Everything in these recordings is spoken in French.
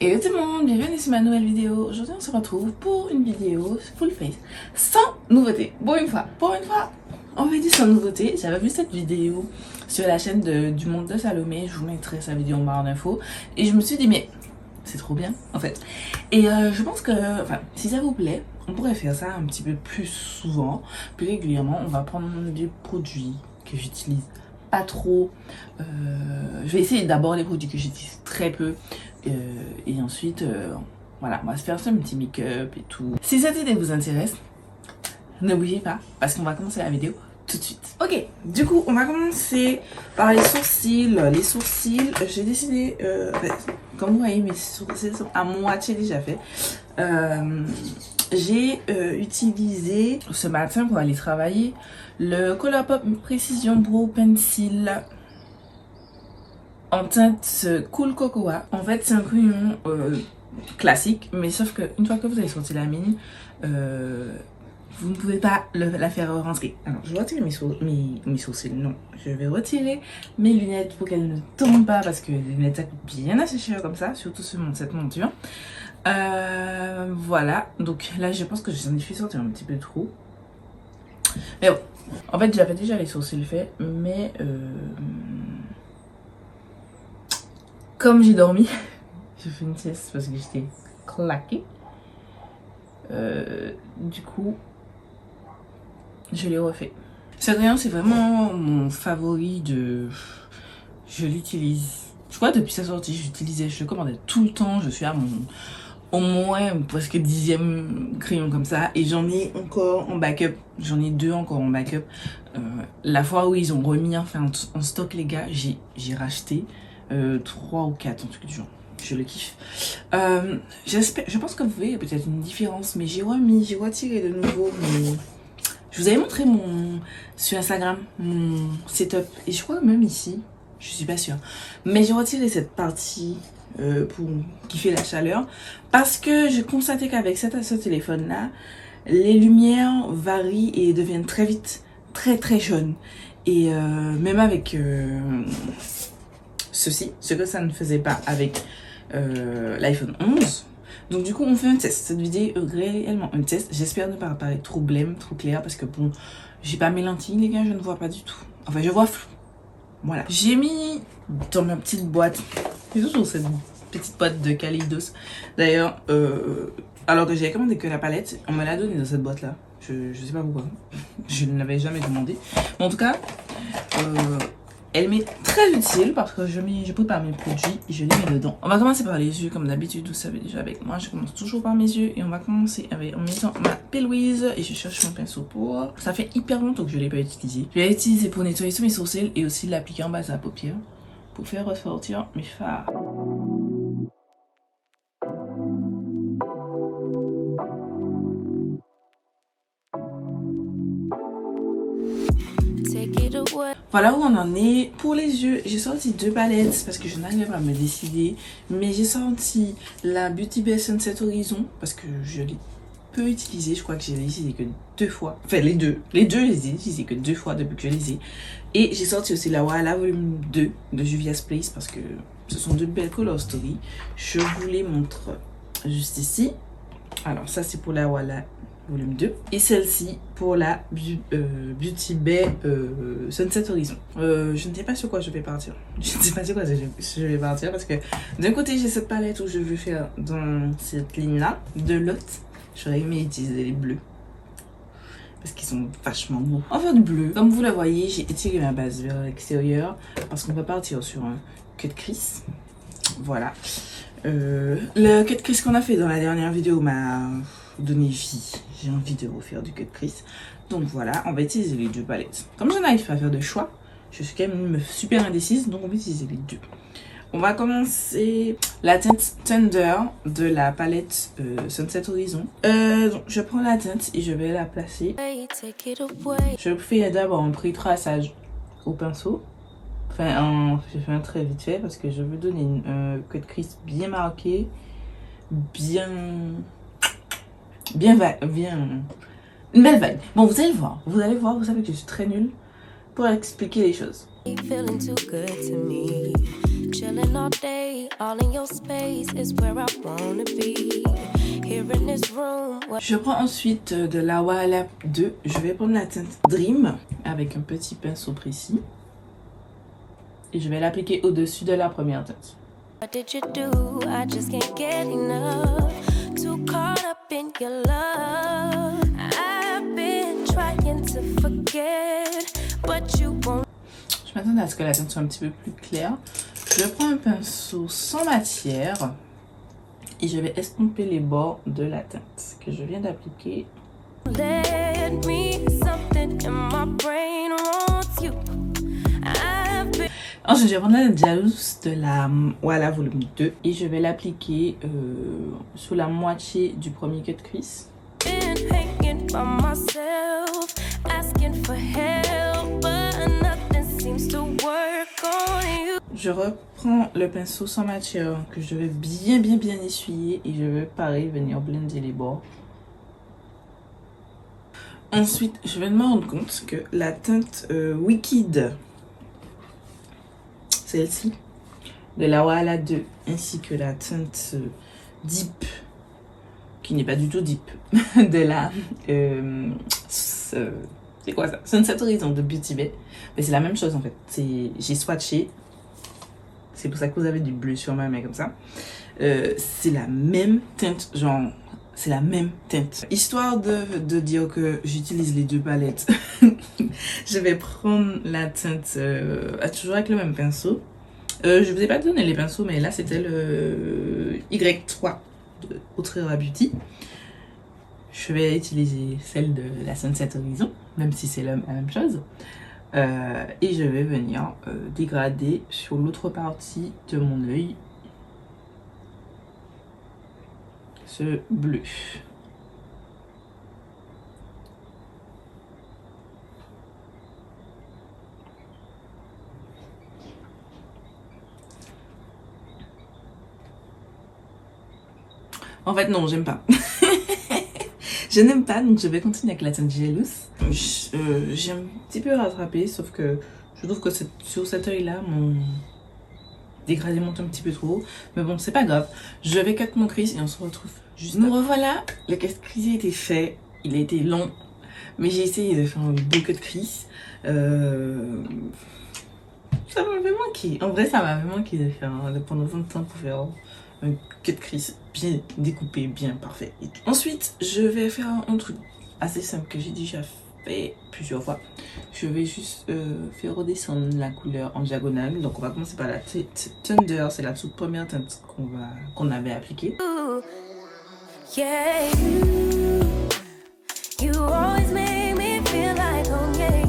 Hello tout le monde, bienvenue sur ma nouvelle vidéo. Aujourd'hui on se retrouve pour une vidéo full face, sans nouveauté. Pour une fois, on va dire sans nouveauté. J'avais vu cette vidéo sur la chaîne du Monde de Salomé, je vous mettrai sa vidéo en barre d'infos. Et je me suis dit mais c'est trop bien en fait. Et je pense que, enfin, si ça vous plaît, on pourrait faire ça un petit peu plus souvent, plus régulièrement. On va prendre des produits que j'utilise pas trop. Je vais essayer d'abord les produits que j'utilise très peu. Et ensuite, voilà, on va se faire un petit make-up et tout. Si cette idée vous intéresse, n'oubliez pas, parce qu'on va commencer la vidéo tout de suite. Ok, du coup, on va commencer par les sourcils. Les sourcils, j'ai décidé, comme vous voyez, mes sourcils sont à moitié déjà faits. J'ai utilisé ce matin pour aller travailler le Colourpop Precision Brow Pencil en teinte Cool Cocoa. En fait, c'est un crayon classique, mais sauf que une fois que vous avez sorti la mine, vous ne pouvez pas la faire rentrer. Alors, je vais retirer mes sourcils. Non, je vais retirer mes lunettes pour qu'elles ne tombent pas, parce que les lunettes ça coûte bien assez cher comme ça, surtout sur cette monture. Voilà, donc là je pense que j'en ai fait sortir un petit peu trop. Mais bon, en fait j'avais déjà les sourcils faits, mais comme j'ai dormi, j'ai fait une sieste parce que j'étais claquée. Du coup, je l'ai refait. Ce crayon, c'est vraiment mon favori je l'utilise. Je crois depuis sa sortie, je le commandais tout le temps. Je suis à au moins presque 10e crayon comme ça. Et j'en ai encore en backup. J'en ai 2 encore en backup. La fois où ils ont remis enfin en stock, les gars, j'ai racheté 3 ou 4, un truc du genre. Je le kiffe. Je pense que vous voyez peut-être une différence, mais j'ai retiré de nouveau je vous avais montré sur Instagram mon setup, et je crois même ici, je suis pas sûre, mais j'ai retiré cette partie qui fait la chaleur, parce que j'ai constaté qu'avec ce téléphone là, les lumières varient et deviennent très vite très jaunes, et même avec ce que ça ne faisait pas avec l'iPhone 11. Donc du coup on fait un test. Cette vidéo est réellement un test. J'espère ne pas apparaître trop blême, trop clair, parce que bon, j'ai pas mes lentilles les gars, je ne vois pas du tout. Enfin je vois flou. Voilà. J'ai mis dans ma petite boîte, j'ai toujours cette petite boîte de Kaleidos. D'ailleurs, alors que j'avais commandé que la palette, on me l'a donnée dans cette boîte là. Je sais pas pourquoi. Je ne l'avais jamais demandé. Mais en tout cas, elle m'est très utile parce que je prépare mes produits et je les mets dedans. On va commencer par les yeux comme d'habitude, vous savez déjà avec moi. Je commence toujours par mes yeux et on va commencer en mettant ma pelouise et je cherche mon pinceau pour... Ça fait hyper longtemps que je ne l'ai pas utilisé. Je vais l'utiliser pour nettoyer tous mes sourcils et aussi l'appliquer en base à la paupière pour faire ressortir mes fards. Voilà où on en est. Pour les yeux, j'ai sorti 2 palettes parce que je n'arrivais pas à me décider. Mais j'ai sorti la Beauty Bay Sunset Horizon parce que je l'ai peu utilisée. Je crois que j'ai utilisé que 2 fois. Enfin, les deux, je les ai utilisés que 2 fois depuis que je les ai. Et j'ai sorti aussi la Wala Volume 2 de Juvia's Place parce que ce sont 2 belles color story. Je vous les montre juste ici. Alors, ça, c'est pour la Wala Volume 2 et celle-ci pour la Beauty Bay Sunset Horizon. Je ne sais pas sur quoi je vais partir. Je ne sais pas sur quoi je vais partir parce que d'un côté j'ai cette palette où je veux faire dans cette ligne là, de l'autre j'aurais aimé utiliser les bleus parce qu'ils sont vachement beaux. Enfin du bleu, comme vous la voyez, j'ai étiré ma base vers l'extérieur parce qu'on va partir sur un cut crease. Voilà. Le cut crease qu'on a fait dans la dernière vidéo m'a donné vie. J'ai envie de refaire du cut crease. Donc voilà, on va utiliser les 2 palettes. Comme je n'arrive pas à faire de choix, je suis quand même super indécise, donc on va utiliser les 2. On va commencer la teinte Thunder de la palette Sunset Horizon. Donc je prends la teinte et je vais la placer. Je fais d'abord un pré-traçage au pinceau. Enfin, je fais un trait vite fait parce que je veux donner une cut crease bien marquée, bien une belle vague. Bon, vous allez voir, vous savez que je suis très nulle pour expliquer les choses. Chilling all day, all in your space is where I wanna be. Here in this room. Je prends ensuite de la Wala 2. Je vais prendre la teinte Dream avec un petit pinceau précis. Et je vais l'appliquer au-dessus de la première teinte. What did you do? I just can't get enough. Too caught up in your love. I've been trying to forget, but you won't. Je m'attends à ce que la teinte soit un petit peu plus claire. Je prends un pinceau sans matière et je vais estomper les bords de la teinte que je viens d'appliquer. Let me something in my brain wants you. Ensuite, je vais prendre la Jalouse de la Wala volume 2 et je vais l'appliquer sous la moitié du premier cut crease. Je reprends le pinceau sans matière que je vais bien essuyer et je vais pareil venir blender les bords. Ensuite, je vais me rendre compte que la teinte Wicked, celle-ci, de la Wala 2, ainsi que la teinte Deep, qui n'est pas du tout Deep, de la... c'est quoi ça? Sunset Horizon de Beauty Bay. Mais c'est la même chose en fait. J'ai swatché. C'est pour ça que vous avez du bleu sur ma main comme ça. C'est la même teinte, genre... C'est la même teinte. Histoire de dire que j'utilise les deux palettes, je vais prendre la teinte toujours avec le même pinceau. Je vous ai pas donné les pinceaux, mais là c'était le Y3 de Outre-Ra Beauty. Je vais utiliser celle de la Sunset Horizon, même si c'est la même chose. Et je vais venir dégrader sur l'autre partie de mon œil ce bleu. En fait non, j'aime pas. Je n'aime pas, donc je vais continuer avec la teinte Jealous. J'ai un petit peu rattrapé, sauf que je trouve que sur cet œil là mon dégradé monte un petit peu trop haut, mais bon c'est pas grave. Je vais cut mon crease et on se retrouve juste après. Nous revoilà, le cut crease a été fait, il a été long, mais j'ai essayé de faire un beau cut crease. Ça m'avait manqué, en vrai ça m'avait manqué de prendre autant de temps pour faire un cut crease bien découpé, bien parfait et tout. Ensuite je vais faire un truc assez simple que j'ai déjà fait plusieurs fois. Je vais juste faire redescendre la couleur en diagonale. Donc on va commencer par la Thunder, c'est la toute première teinte qu'on avait appliquée. Yeah, you always make me feel like home, yeah.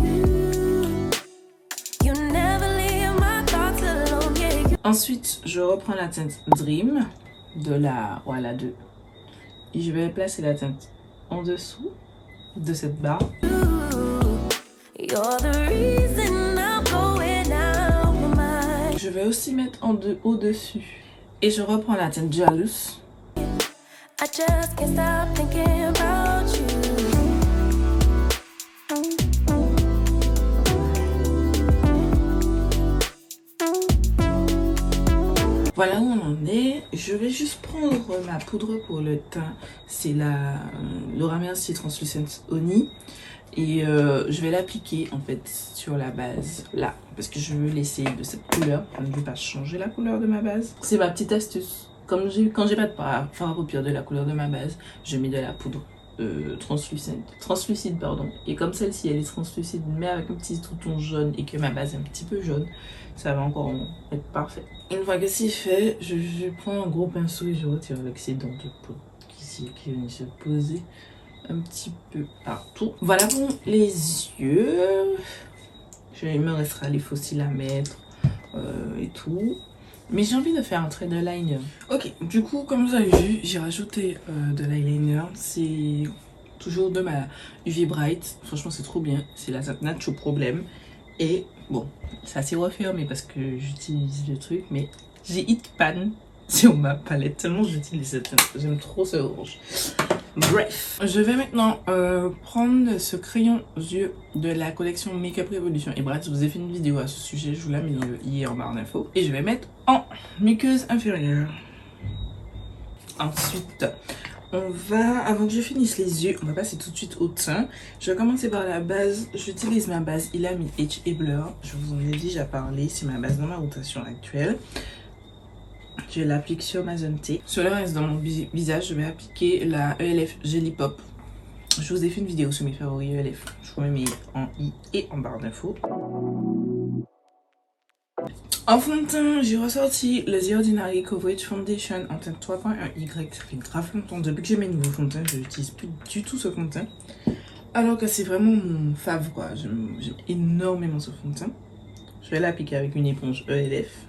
You never leave my thoughts alone, yeah. Ensuite je reprends la teinte Dream de la Wala 2 et je vais placer la teinte en dessous de cette barre. Je vais aussi mettre au-dessus. Et je reprends la teinte Jealous. Voilà où on en est. Je vais juste prendre ma poudre pour le teint. C'est la Laura Mercier Translucent Honey. Et je vais l'appliquer en fait sur la base là. Parce que je veux laisser de cette couleur. Je ne veux pas changer la couleur de ma base. C'est ma petite astuce. Quand j'ai pas de fard à paupières de la couleur de ma base, je mets de la poudre translucide pardon. Et comme celle-ci elle est translucide mais avec un petit touton jaune et que ma base est un petit peu jaune, ça va encore être parfait. Une fois que c'est fait, je prends un gros pinceau et je retire l'excédent de peau qui vient se poser un petit peu partout. Voilà pour les yeux. Il me restera les faux cils à mettre et tout. Mais j'ai envie de faire un trait de liner. Ok, du coup, comme vous avez vu, j'ai rajouté de l'eyeliner. C'est toujours de ma UV Bright. Franchement, c'est trop bien. C'est la Nacho Problem. Et bon, c'est assez refermé parce que j'utilise le truc. Mais j'ai Hit Pan sur ma palette. Tellement j'utilise cette teinte. J'aime trop ce rouge. Bref, je vais maintenant prendre ce crayon yeux de la collection Makeup Revolution. Et bref, je vous ai fait une vidéo à ce sujet, je vous l'ai mis dans le i en barre d'infos. Et je vais mettre en muqueuse inférieure. Ensuite, on va, avant que je finisse les yeux, on va passer tout de suite au teint. Je vais commencer par la base. J'utilise ma base Ilami H et Blur. Je vous en ai déjà parlé, c'est ma base dans ma rotation actuelle. Je l'applique sur ma zone T. Sur le reste de mon visage, je vais appliquer la ELF Jelly Pop. Je vous ai fait une vidéo sur mes favoris ELF. Je vous mets en i et en barre d'infos. En fond de teint, j'ai ressorti le The Ordinary Coverage Foundation en teinte 3.1Y. Ça fait grave longtemps. Depuis que j'ai mes nouveaux fonds de teint, je n'utilise plus du tout ce fond de teint. Alors que c'est vraiment mon fave, quoi. J'aime énormément ce fond de teint. Je vais l'appliquer avec une éponge ELF.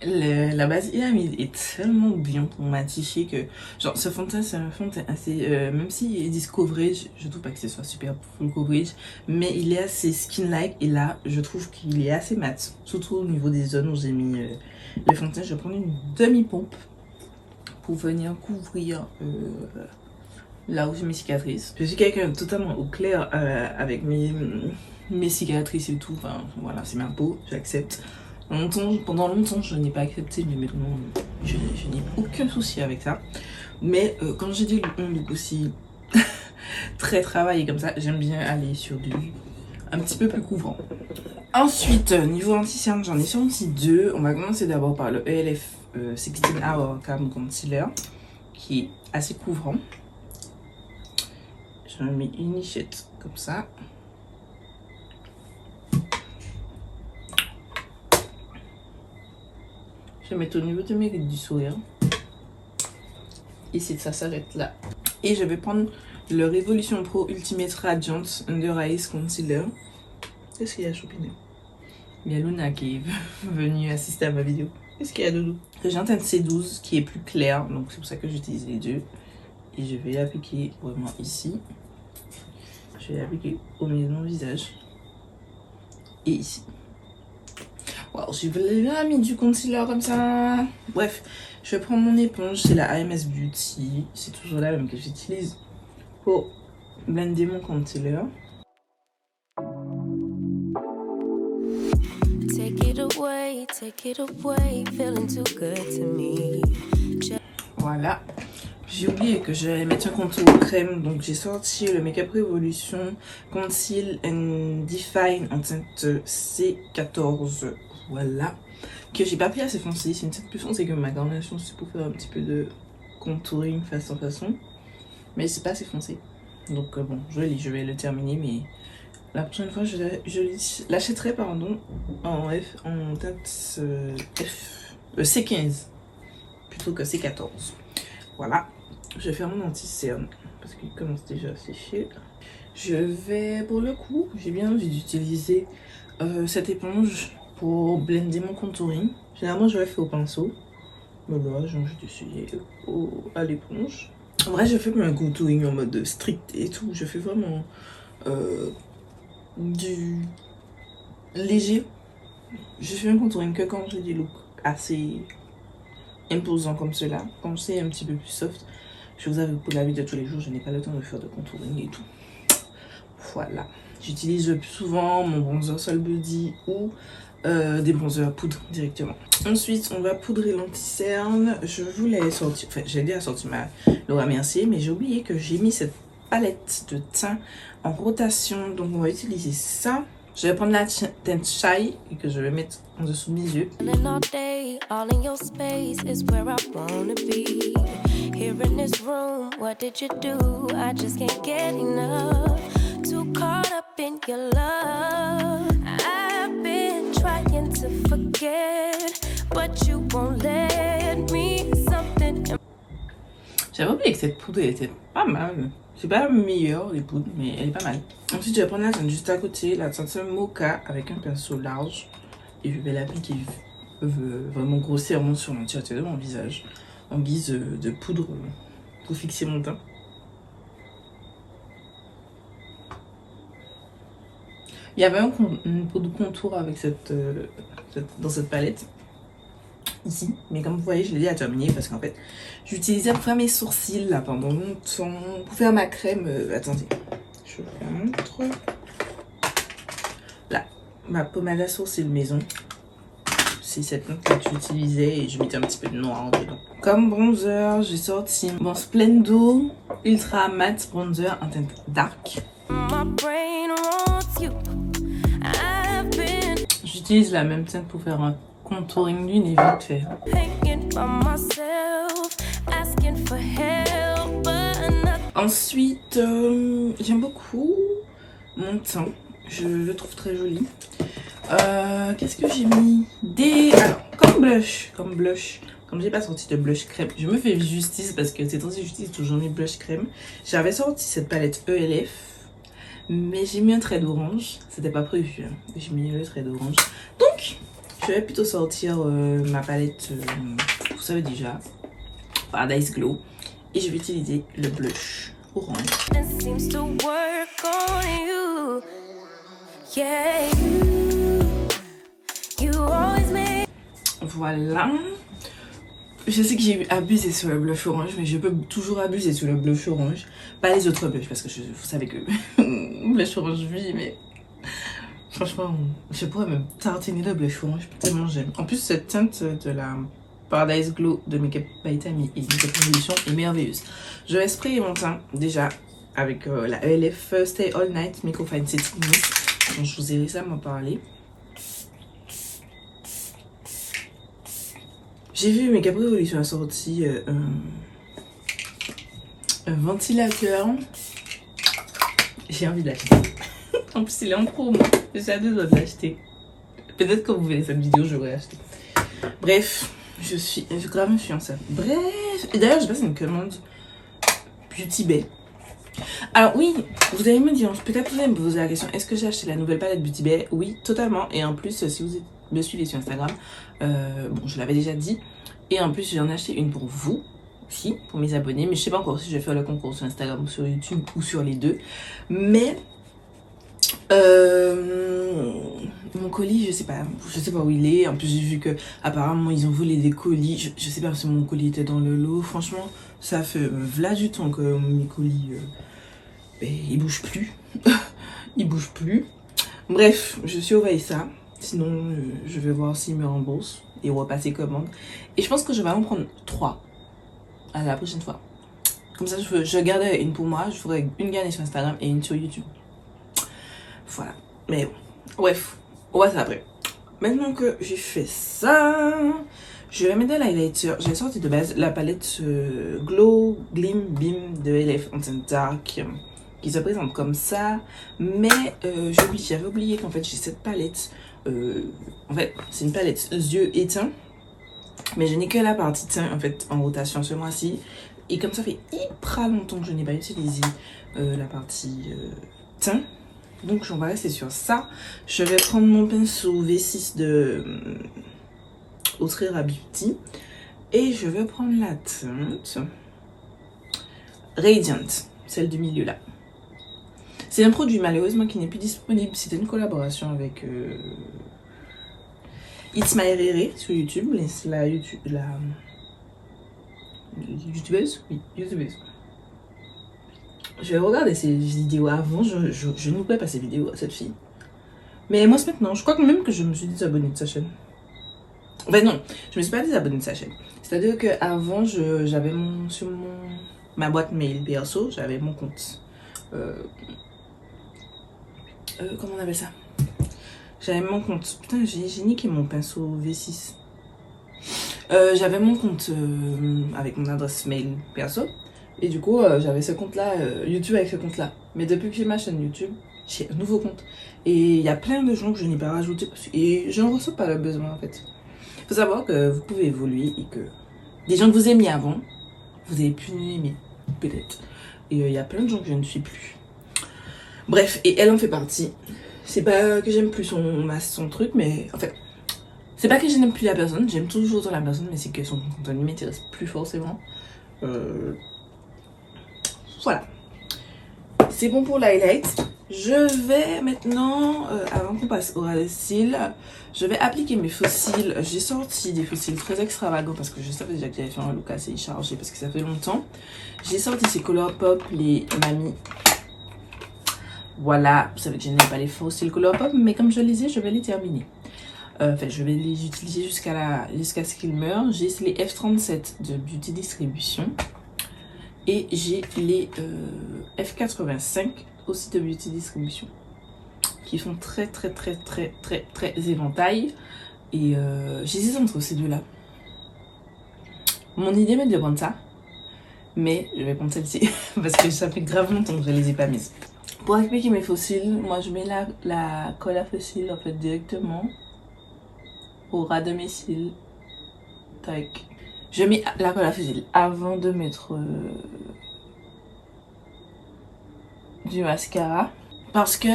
La base Ilami est tellement bien pour maticher que genre ce fond de teint c'est un fond de teint assez même s'ils disent coverage, je trouve pas que ce soit super full coverage, mais il est assez skin like et là je trouve qu'il est assez mat, surtout au niveau des zones où j'ai mis le fond de teint. Je vais prendre une demi-pompe pour venir couvrir là où j'ai mes cicatrices. Je suis quelqu'un totalement au clair avec mes cicatrices et tout, enfin voilà, c'est ma peau, j'accepte. Pendant longtemps, je n'ai pas accepté, mais maintenant, je n'ai aucun souci avec ça. Mais quand j'ai des looks aussi très travaillés comme ça, j'aime bien aller sur du un petit peu plus couvrant. Ensuite, niveau anti-cerne, j'en ai sorti deux. On va commencer d'abord par le ELF 16 Hour Cam Concealer, qui est assez couvrant. Je mets une nichette comme ça. Je vais mettre au niveau de mes rides du sourire. Et ça s'arrête là. Et je vais prendre le Revolution Pro Ultimate Radiant Under Eyes Concealer. Qu'est-ce qu'il y a, Chopiné? Il y a Luna qui est venue assister à ma vidéo. Qu'est-ce qu'il y a, Doudou? J'ai un teint de C12 qui est plus clair, donc c'est pour ça que j'utilise les deux. Et je vais l'appliquer vraiment ici. Je vais l'appliquer au milieu de mon visage. Et ici. Wow, j'ai vraiment mis du concealer comme ça. Bref, je vais prendre mon éponge, c'est la AMS Beauty. C'est toujours la même que j'utilise pour blender mon concealer. Voilà. J'ai oublié que j'allais mettre un contour crème, donc j'ai sorti le Makeup Revolution Conceal and Define en teinte C14. Voilà, que j'ai pas pris assez foncé, c'est une teinte plus foncée que ma carnation, c'est pour faire un petit peu de contouring façon, mais c'est pas assez foncé. Donc bon, je vais le terminer, mais la prochaine fois je l'achèterai pardon en teinte C15 plutôt que C14. Voilà, je vais faire mon anti-cerne parce qu'il commence déjà à sécher. Je vais, pour le coup, j'ai bien envie d'utiliser cette éponge pour blender mon contouring. Généralement je le fais au pinceau, mais là j'ai envie d'essayer à l'éponge. En vrai je fais pas un contouring en mode strict et tout, je fais vraiment du léger. Je fais un contouring que quand j'ai des looks assez imposants comme cela. Quand c'est un petit peu plus soft, je vous avoue pour la vie de tous les jours, je n'ai pas le temps de faire de contouring et tout. Voilà, j'utilise le plus souvent mon bronzer Sol Body ou des bronzers à poudre directement. Ensuite, on va poudrer l'anti-cerne. Je voulais sortir, enfin j'ai déjà sorti ma Laura Mercier, mais j'ai oublié que j'ai mis cette palette de teint en rotation, donc on va utiliser ça. Je vais prendre la teinte Shy et que je vais mettre en dessous de mes yeux. J'avais oublié que cette poudre était pas mal. C'est pas la meilleure des poudres, mais elle est pas mal. Ensuite, je vais prendre la teinte juste à côté, la teinte Mocha avec un pinceau large. Et je vais l'appliquer vraiment grossièrement sur l'entièreté de mon visage en guise de poudre pour fixer mon teint. Il y avait une poudre contour avec dans cette palette. ici. Mais comme vous voyez, je l'ai déjà terminé parce qu'en fait, j'utilisais pour faire mes sourcils là pendant longtemps. Pour faire ma crème. Attendez, je vous la montre. Là, ma pommade à sourcils maison. C'est cette teinte que j'utilisais et je mettais un petit peu de noir dedans. Comme bronzer, j'ai sorti mon Splendo Ultra Matte Bronzer en teinte dark. J'utilise la même teinte pour faire un contouring du nez vite fait. Ensuite, j'aime beaucoup mon teint. Je le trouve très joli. Qu'est-ce que j'ai mis? Alors, comme blush. Comme j'ai pas sorti de blush crème, je me fais justice parce que c'est aussi j'utilise toujours mes blush crème. J'avais sorti cette palette ELF, mais j'ai mis un trait d'orange. C'était pas prévu, hein. J'ai mis le trait d'orange. Donc, je vais plutôt sortir ma palette, vous savez déjà, Paradise Glow. Et je vais utiliser le blush orange. Voilà. Je sais que j'ai abusé sur le blush orange, mais je peux toujours abuser sur le blush orange. Pas les autres blushs, parce que vous savez que blush orange, oui, mais franchement, je pourrais me tartiner de blush orange tellement j'aime. En plus, cette teinte de la Paradise Glow de Makeup by Tammy et Makeup Revolution est merveilleuse. Je vais sprayer mon teint déjà avec la ELF Stay All Night Microfine Setting Mist. Donc, je vous ai récemment parlé. J'ai vu Makeup Revolution a sorti un ventilateur. J'ai envie de l'acheter. En plus, il est en promo. J'ai hâte de l'acheter. Peut-être que vous verrez cette vidéo, je vais l'acheter. Bref, je suis grave influenceuse. Bref, et d'ailleurs, je passe une commande Beauty Bay. Alors oui, vous allez me dire, peut-être vous allez me poser la question, est-ce que j'ai acheté la nouvelle palette Beauty Bay? Oui, totalement. Et en plus, si vous me suivez sur Instagram, bon, je l'avais déjà dit. Et en plus, j'en ai acheté une pour vous aussi, pour mes abonnés. Mais je sais pas encore si je vais faire le concours sur Instagram ou sur YouTube ou sur les deux. Mais mon colis, je sais pas où il est. En plus, j'ai vu que apparemment ils ont volé des colis. Je sais pas si mon colis était dans le lot. Franchement, ça fait v'là du temps que mes colis ils bougent plus. Ils bougent plus. Bref, je surveille ça. Sinon, je vais voir s'ils me remboursent et repasser commande. Et je pense que je vais en prendre 3 à la prochaine fois. Comme ça, je garderai une pour moi. Je ferai une gagnée sur Instagram et une sur YouTube. Voilà. Mais bon. Bref, on va ça après. Maintenant que j'ai fait ça, je vais mettre l'highlighter. J'ai sorti de base la palette Glow Glim Beam de ELF en teinte dark, qui se présente comme ça. Mais j'avais oublié qu'en fait j'ai cette palette. En fait, c'est une palette yeux et teint, mais je n'ai que la partie teint en fait en rotation ce mois-ci. Et comme ça fait hyper longtemps que je n'ai pas utilisé la partie teint, donc on va rester sur ça. Je vais prendre mon pinceau V6 de Autrera Beauty et je vais prendre la teinte Radiant, celle du milieu là. C'est un produit malheureusement qui n'est plus disponible. C'était une collaboration avec It's My Rere sur YouTube. La youtubeuse. Oui, youtubeuse. Je vais regarder ses vidéos avant. Je n'oublie pas ses vidéos à cette fille. Mais moi, c'est maintenant. Je crois que même que je me suis désabonnée de sa chaîne. Enfin non, je me suis pas désabonnée de sa chaîne. C'est-à-dire qu'avant, j'avais sur ma boîte mail perso, j'avais mon compte. Comment on appelle ça? J'avais mon compte. Putain, j'ai niqué mon pinceau V6. J'avais mon compte avec mon adresse mail perso. Et du coup, j'avais ce compte-là, YouTube avec ce compte-là. Mais depuis que j'ai ma chaîne YouTube, j'ai un nouveau compte. Et il y a plein de gens que je n'ai pas rajouté. Et je n'en ressens pas le besoin en fait. Il faut savoir que vous pouvez évoluer et que des gens que vous aimiez avant, vous avez pu nous aimer. Peut-être. Et il y a plein de gens que je ne suis plus. Bref, et elle en fait partie. C'est pas que j'aime plus son truc, mais en fait, c'est pas que je n'aime plus la personne, j'aime toujours la personne, mais c'est que son contenu m'intéresse plus forcément. Voilà. C'est bon pour l'highlight. Je vais maintenant, avant qu'on passe au ras de cils, je vais appliquer mes faux cils. J'ai sorti des faux cils très extravagants parce que je savais déjà que j'allais faire un look assez chargé parce que ça fait longtemps. J'ai sorti ces Colourpop, les Mamie. Voilà, vous savez que je n'aime pas les faux cils Colourpop, mais comme je les ai, je vais les terminer. Enfin, je vais les utiliser jusqu'à ce qu'ils meurent. J'ai les F37 de Beauty Distribution. Et j'ai les F85 aussi de Beauty Distribution. Qui font très éventail. Et j'hésite entre ces deux-là. Mon idée m'est de prendre ça. Mais je vais prendre celle-ci. Parce que ça fait grave longtemps que je les ai pas mises. Pour appliquer mes faux cils, moi je mets la colle à faux cils en fait directement au ras de mes cils. Tac. Je mets la colle à faux cils avant de mettre du mascara. Parce que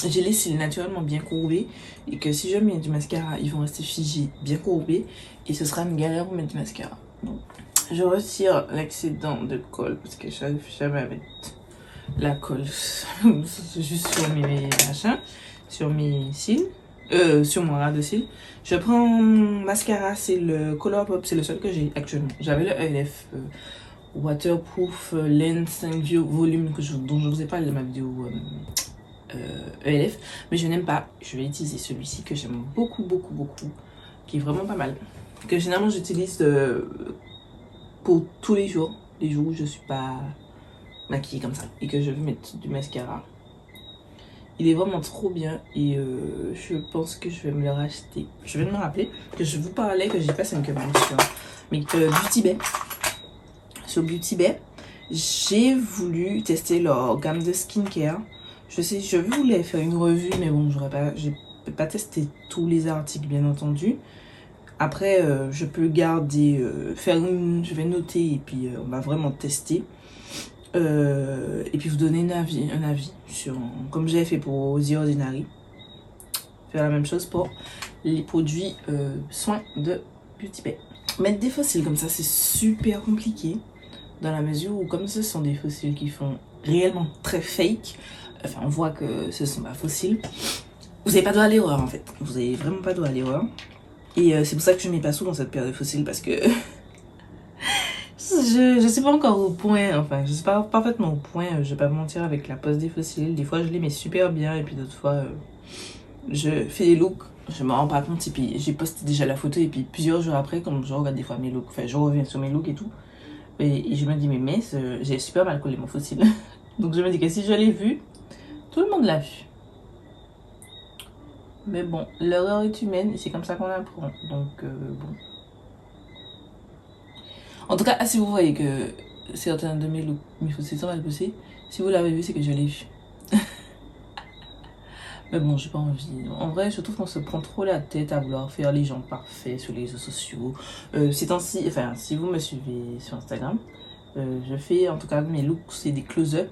j'ai les cils naturellement bien courbés. Et que si je mets du mascara, ils vont rester figés, bien courbés. Et ce sera une galère pour mettre du mascara. Donc, je retire l'excédent de colle. Parce que je n'arrive jamais à mettre la colle juste sur mes machins. Sur mes cils. Sur mon ras de cils. Je prends mon mascara, c'est le Colourpop, c'est le seul que j'ai actuellement. J'avais le ELF Waterproof Lens 5 volume dont je vous ai parlé de ma vidéo ELF, mais je n'aime pas. Je vais utiliser celui-ci que j'aime beaucoup, qui est vraiment pas mal. Que généralement j'utilise pour tous les jours où je suis pas maquillée comme ça et que je veux mettre du mascara. Il est vraiment trop bien et je pense que je vais me le racheter. Je vais me rappeler que je vous parlais que j'ai passé une commande sur Beauty Bay. Sur Beauty Bay, j'ai voulu tester leur gamme de skincare. Je voulais faire une revue, mais bon, j'ai pas testé tous les articles, bien entendu. Après, je peux garder, je vais noter et puis on va vraiment tester. Et puis vous donner un avis sur, comme j'ai fait pour The Ordinary. Faire la même chose pour les produits soins de Beauty Bay. Mettre des faux cils comme ça, c'est super compliqué. Dans la mesure où, comme ce sont des faux cils qui font réellement très fake, enfin on voit que ce sont pas faux cils, vous n'avez pas droit à l'erreur en fait. Vous n'avez vraiment pas droit à l'erreur. Et c'est pour ça que je mets pas souvent cette paire de faux cils parce que je sais pas encore au point, enfin je sais pas parfaitement au point, je vais pas vous mentir avec la pose des faux cils. Des fois je les mets super bien et puis d'autres fois je fais des looks, je me rends pas compte et puis j'ai posté déjà la photo et puis plusieurs jours après quand je regarde des fois mes looks, enfin je reviens sur mes looks et tout. Et je me dis mais j'ai super mal collé mon faux cil. Donc je me dis que si je l'ai vu, tout le monde l'a vu. Mais bon, l'erreur est humaine et c'est comme ça qu'on apprend. Donc bon. En tout cas, si vous voyez que certains de mes looks, mes faux cils sont mal posés, si vous l'avez vu, c'est que je l'ai vu. Mais bon, j'ai pas envie. En vrai, je trouve qu'on se prend trop la tête à vouloir faire les gens parfaits sur les réseaux sociaux. Ces temps-ci, enfin, si vous me suivez sur Instagram, je fais en tout cas mes looks, c'est des close-up.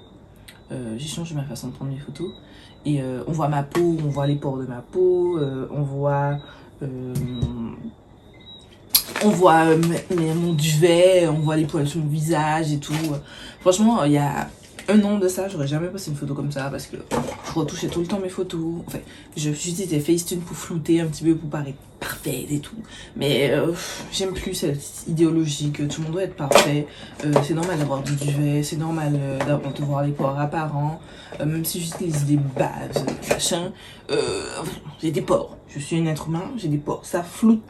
J'ai changé ma façon de prendre mes photos. Et on voit ma peau, on voit les pores de ma peau, on voit mon duvet, on voit les poils sur mon visage et tout. Franchement, il y a un an de ça, j'aurais jamais posté une photo comme ça parce que je retouchais tout le temps mes photos. Enfin, j'utilisais Facetune pour flouter un petit peu, pour paraître parfaite et tout. Mais j'aime plus cette idéologie que tout le monde doit être parfait. C'est normal d'avoir du duvet, c'est normal de voir les pores apparents. Même si j'utilise des bases, machin. J'ai des pores. Je suis un être humain, j'ai des pores. Ça floute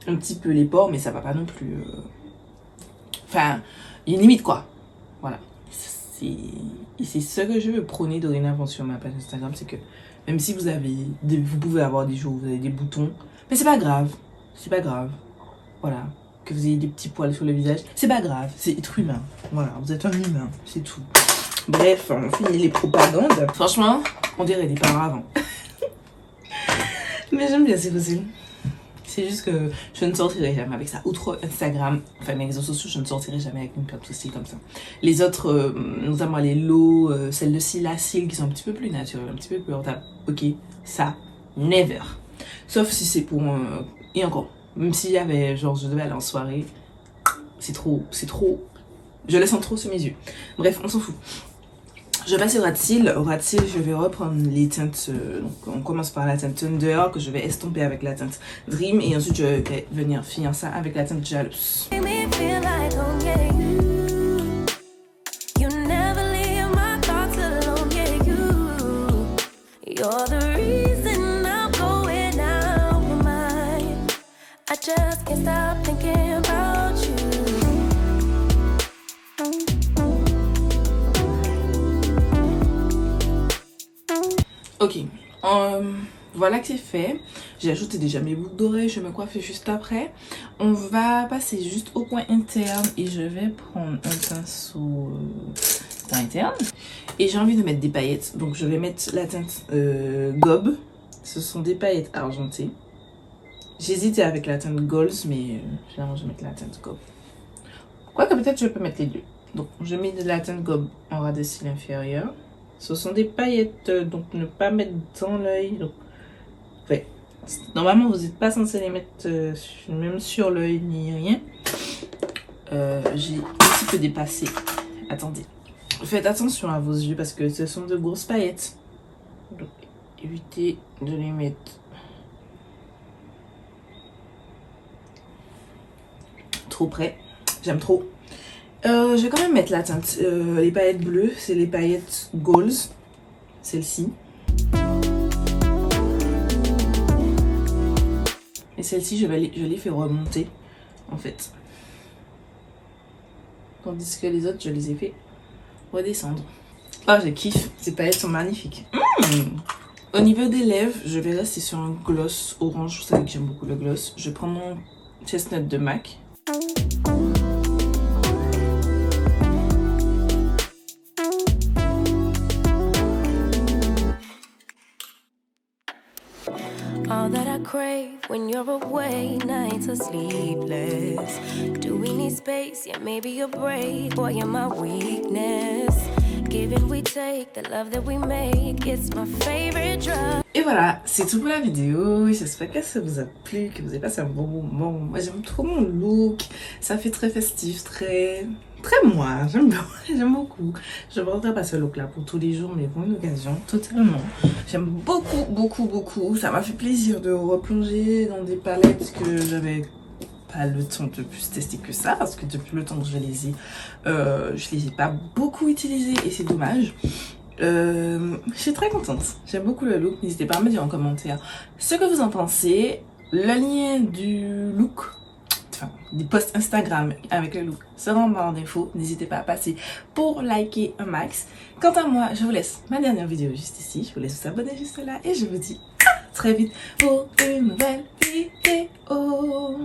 un petit peu les pores, mais ça va pas non plus. Enfin, il y a une limite quoi. Voilà. Et c'est ce que je veux prôner dorénavant sur ma page Instagram, c'est que même si vous pouvez avoir des jours où vous avez des boutons, mais c'est pas grave, voilà, que vous ayez des petits poils sur le visage, c'est pas grave, c'est être humain, voilà, vous êtes un humain, c'est tout. Bref, on finit les propagandes, franchement, on dirait des paravents. Mais j'aime bien ces fossiles. C'est juste que je ne sortirai jamais avec ça. Outre Instagram, enfin mes réseaux sociaux, je ne sortirai jamais avec une paire de fossiles comme ça. Les autres, notamment les lots, celles de cils à cils qui sont un petit peu plus naturelles, un petit peu plus rentables. Ok, ça, never. Sauf si c'est pour... et encore, même s'il y avait, genre je devais aller en soirée, c'est trop... Je les sens trop sur mes yeux. Bref, on s'en fout. Je vais passer au ras de cils. Au ras de cils, je vais reprendre les teintes. Donc on commence par la teinte Thunder que je vais estomper avec la teinte Dream. Et ensuite, je vais venir finir ça avec la teinte Jealous. Make me feel like, oh yeah, you never leave my thoughts alone, yeah, you're the reason I'm going out my mind. I just can't stop thinking about you. Ok, voilà que c'est fait. J'ai ajouté déjà mes boucles d'oreilles, je vais me coiffer juste après. On va passer juste au point interne et je vais prendre un pinceau point interne. Et j'ai envie de mettre des paillettes, donc je vais mettre la teinte Gobe. Ce sont des paillettes argentées. J'hésitais avec la teinte Golds, mais finalement je vais mettre la teinte Gobe. Quoique peut-être je peux mettre les deux. Donc je mets de la teinte Gobe en ras de cils inférieur. Ce sont des paillettes, donc ne pas mettre dans l'œil. Donc, ouais. Normalement, vous n'êtes pas censé les mettre même sur l'œil ni rien. J'ai un petit peu dépassé. Attendez. Faites attention à vos yeux parce que ce sont de grosses paillettes. Donc, évitez de les mettre trop près. J'aime trop. Je vais quand même mettre la teinte, les paillettes bleues, c'est les paillettes Goals, celle-ci. Et celle-ci, je les fais remonter, en fait. Tandis que les autres, je les ai fait redescendre. Oh, je kiffe, ces paillettes sont magnifiques. Au niveau des lèvres, je vais rester sur un gloss orange, vous savez que j'aime beaucoup le gloss. Je prends mon Chestnut de MAC. All that I crave when you're away, nights are sleepless. Do we need space? Yeah, maybe a break. Boy, you're my weakness. Give and we take, the love that we make, it's my favorite drug. Et voilà, c'est tout pour la vidéo. J'espère que ça vous a plu, que vous avez passé un bon moment. Moi, j'aime trop mon look. Ça fait très festif, très moi. J'aime beaucoup. Je ne prendrai pas ce look-là pour tous les jours, mais pour une occasion, totalement. J'aime beaucoup. Ça m'a fait plaisir de replonger dans des palettes que j'avais pas le temps de plus tester que ça, parce que depuis le temps que je les ai pas beaucoup utilisées et c'est dommage. Je suis très contente, j'aime beaucoup le look. N'hésitez pas à me dire en commentaire ce que vous en pensez. Le lien du look, enfin des posts Instagram avec le look sera en barre d'infos. N'hésitez pas à passer pour liker un max. Quant à moi, je vous laisse ma dernière vidéo juste ici. Je vous laisse vous abonner juste là et je vous dis à très vite pour une nouvelle vidéo.